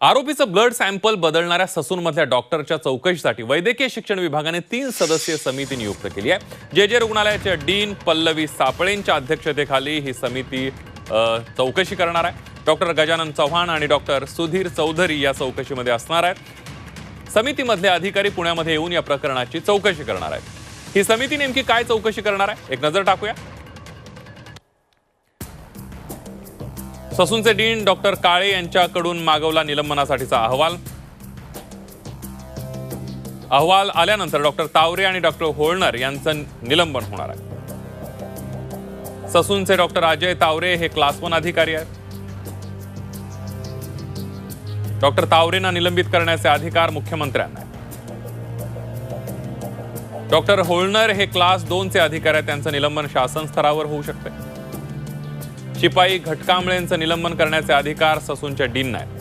आरोपीचं blood sample बदलणाऱ्या ससूनमधल्या डॉक्टरच्या चौकशीसाठी वैद्यकीय शिक्षण विभागाने 3 सदस्यीय समिती नियुक्त केली आहे। जे रुग्णालयाच्या डीन पल्लवी सापळेंच्या अध्यक्षतेखाली ही समिती चौकशी करणार आहे। डॉक्टर गजानन चव्हाण आणि डॉक्टर सुधीर चौधरी या चौकशीमध्ये असणार आहेत। समितीमधले अधिकारी पुण्यामध्ये येऊन या प्रकरणाची चौकशी करणार आहेत। ही समिती नेमकी काय चौकशी करणार आहे, एक नजर टाकूया। ससूनचे डीन डॉक्टर काळे यांच्याकडून मागवला निलंबनासाठीचा अहवाल आल्यानंतर डॉक्टर तावरे आणि डॉक्टर होळणर यांचं निलंबन होणार आहे। ससूनचे डॉक्टर अजय तावरे हे क्लास 1 अधिकारी आहेत। डॉक्टर तावरेंना निलंबित करण्याचे अधिकार मुख्यमंत्र्यांना आहेत। डॉक्टर होळणर हे क्लास 2 चे अधिकारी आहेत, त्यांचं निलंबन शासन स्तरावर होऊ शकते। शिपाई घटकांबळेंचं निलंबन करण्याचे अधिकार ससूनच्या डीनना आहेत।